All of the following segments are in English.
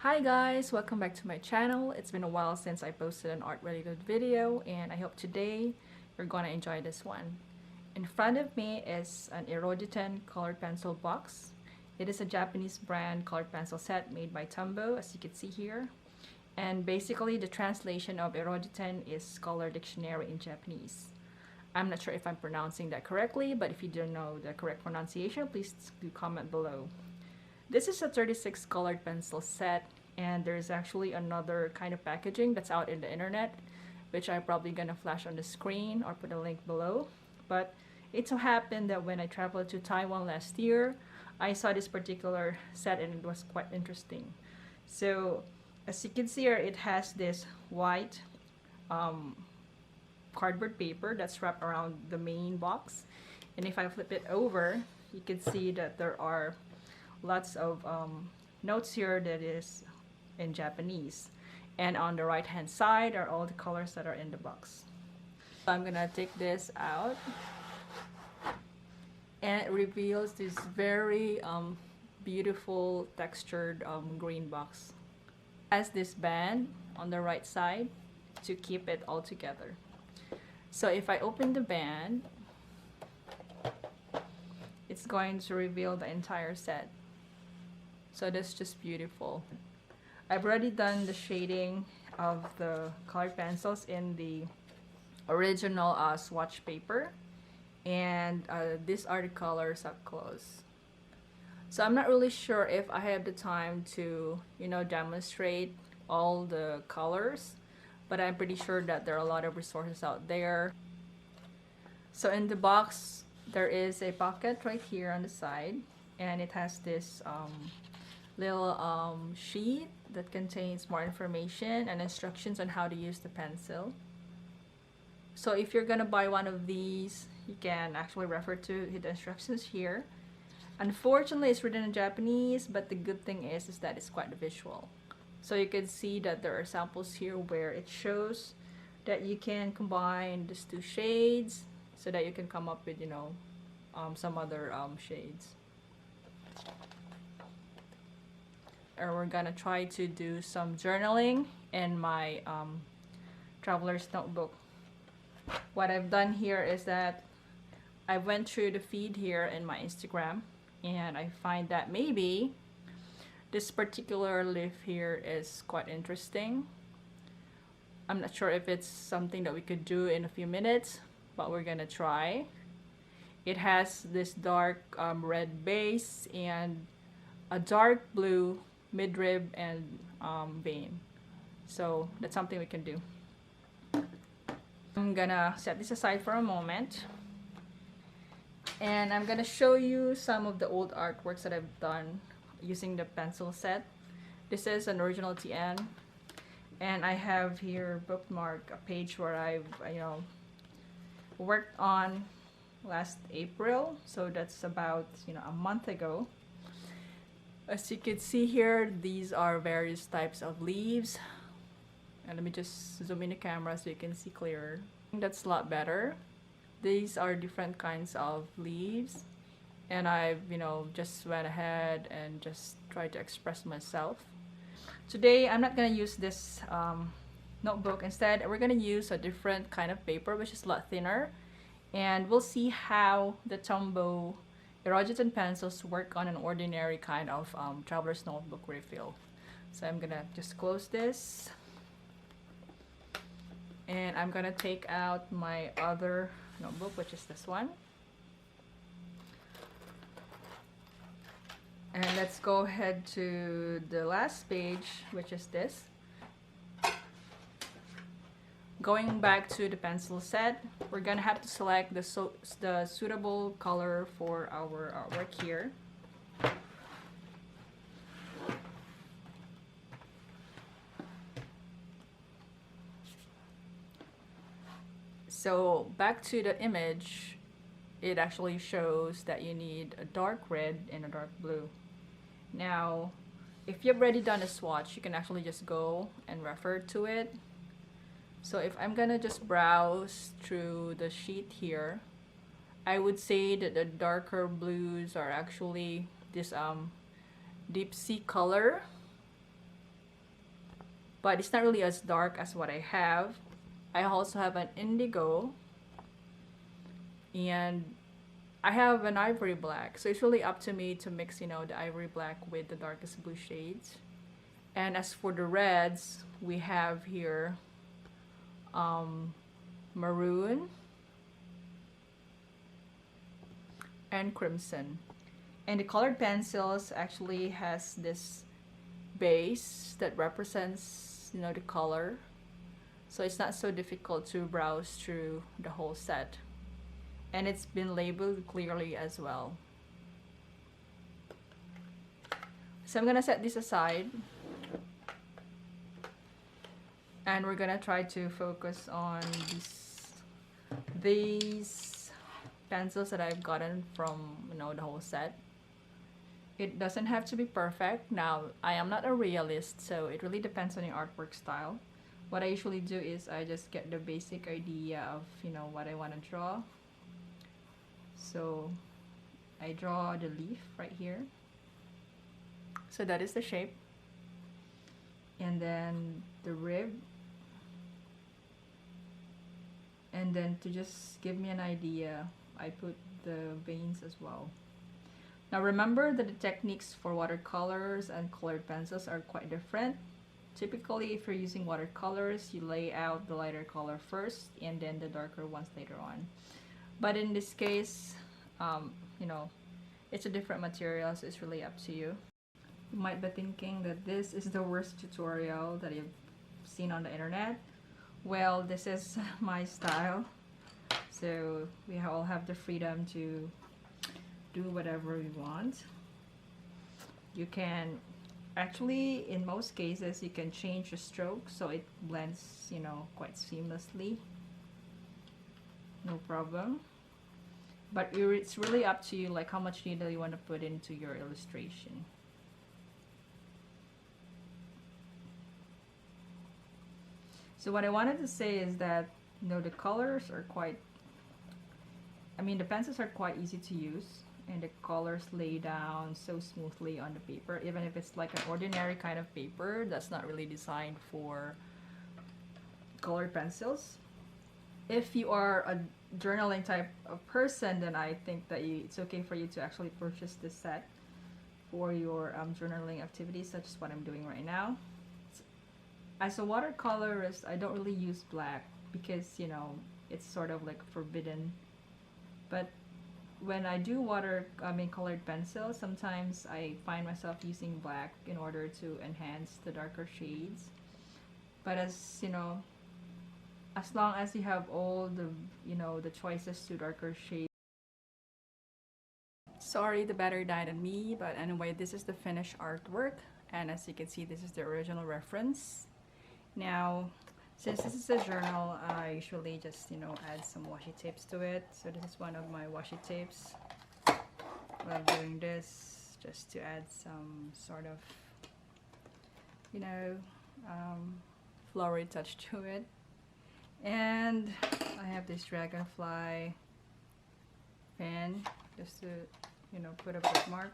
Hi guys, welcome back to my channel. It's been a while since I posted an art related video and I hope today you're gonna enjoy this one. In front of me is an Irojiten colored pencil box. It is a Japanese brand colored pencil set made by Tombow, as you can see here. And basically the translation of Irojiten is color dictionary in Japanese. I'm not sure if I'm pronouncing that correctly, but if you don't know the correct pronunciation, please do comment below. This is a 36 colored pencil set, and there's actually another kind of packaging that's out in the internet, which I'm probably gonna flash on the screen or put a link below. But it so happened that when I traveled to Taiwan last year, I saw this particular set and it was quite interesting. So as you can see here, it has this white um, cardboard paper that's wrapped around the main box. And if I flip it over, you can see that there are lots of notes here that is in Japanese, and on the right hand side are all the colors that are in the box. So I'm gonna take this out and it reveals this very beautiful textured green box. It has this band on the right side to keep it all together. So if I open the band, it's going to reveal the entire set. So that's just beautiful. I've already done the shading of the colored pencils in the original swatch paper, and these are the colors up close. So I'm not really sure if I have the time to, demonstrate all the colors, but I'm pretty sure that there are a lot of resources out there. So in the box, there is a pocket right here on the side, and it has this little sheet that contains more information and instructions on how to use the pencil. So if you're gonna buy one of these, you can actually refer to the instructions here. Unfortunately, it's written in Japanese, but the good thing is that it's quite visual. So you can see that there are samples here where it shows that you can combine these two shades so that you can come up with, some other shades. Or we're gonna try to do some journaling in my traveler's notebook. What I've done here is that I went through the feed here in my Instagram, and I find that maybe this particular leaf here is quite interesting. I'm not sure if it's something that we could do in a few minutes, but we're gonna try. It has this dark red base and a dark blue midrib and vein. So that's something we can do. I'm gonna set this aside for a moment, and I'm gonna show you some of the old artworks that I've done using the pencil set. This is an original TN, and I have here bookmark a page where I've worked on last April, so that's about a month ago. As you can see here, these are various types of leaves. And let me just zoom in the camera so you can see clearer. That's a lot better. These are different kinds of leaves. And I've, just went ahead and just tried to express myself. Today, I'm not going to use this notebook. Instead, we're going to use a different kind of paper, which is a lot thinner. And we'll see how the Tombow Irojiten pencils work on an ordinary kind of traveler's notebook refill. So I'm gonna just close this, and I'm gonna take out my other notebook, which is this one. And let's go ahead to the last page, which is this. Going back to the pencil set, we're gonna have to select the suitable color for our artwork here. So back to the image, it actually shows that you need a dark red and a dark blue. Now, if you've already done a swatch, you can actually just go and refer to it. So if I'm gonna just browse through the sheet here, I would say that the darker blues are actually this deep sea color, but it's not really as dark as what I have. I also have an indigo, and I have an ivory black. So it's really up to me to mix, you know, the ivory black with the darkest blue shades. And as for the reds, we have here maroon and crimson. And the colored pencils actually has this base that represents, you know, the color. So it's not so difficult to browse through the whole set. And it's been labeled clearly as well. So I'm gonna set this aside. And we're gonna try to focus on these pencils that I've gotten from, you know, the whole set. It doesn't have to be perfect. Now, I am not a realist, so it really depends on your artwork style. What I usually do is I just get the basic idea of, you know, what I want to draw. So I draw the leaf right here. So that is the shape. And then the rib. And then to just give me an idea, I put the veins as well. Now remember that the techniques for watercolors and colored pencils are quite different. Typically, if you're using watercolors, you lay out the lighter color first and then the darker ones later on. But in this case, you know, it's a different material, so it's really up to you. You might be thinking that this is the worst tutorial that you've seen on the internet. Well, this is my style, so we all have the freedom to do whatever we want. You can actually, in most cases, you can change the stroke so it blends, you know, quite seamlessly. No problem. But it's really up to you, like how much detail you want to put into your illustration. So what I wanted to say is that, you know, the colors are quite, I mean, the pencils are quite easy to use, and the colors lay down so smoothly on the paper, even if it's like an ordinary kind of paper that's not really designed for colored pencils. If you are a journaling type of person, then I think that it's okay for you to actually purchase this set for your journaling activities, such as what I'm doing right now. As a watercolorist, I don't really use black because, you know, it's sort of like forbidden. But when I do colored pencils, sometimes I find myself using black in order to enhance the darker shades. But as you know, as long as you have all the, you know, the choices to darker shades. Sorry, the battery died on me, but anyway, this is the finished artwork, and as you can see, this is the original reference. Now, since this is a journal, I usually just, you know, add some washi tapes to it. So this is one of my washi tapes. While doing this, just to add some sort of, you know, flowery touch to it. And I have this dragonfly pen just to, you know, put a bookmark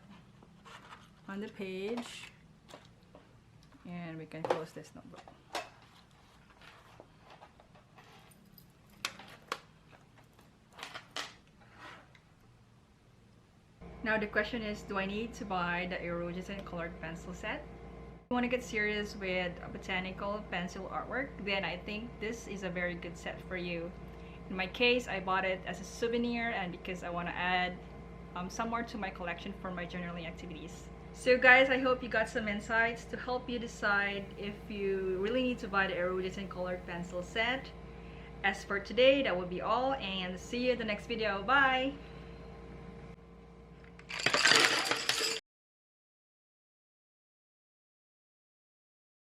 on the page. And we can close this notebook. Now the question is, do I need to buy the Irojiten colored pencil set? If you want to get serious with botanical pencil artwork, then I think this is a very good set for you. In my case, I bought it as a souvenir and because I want to add some more to my collection for my journaling activities. So guys, I hope you got some insights to help you decide if you really need to buy the Irojiten colored pencil set. As for today, that will be all, and see you in the next video. Bye!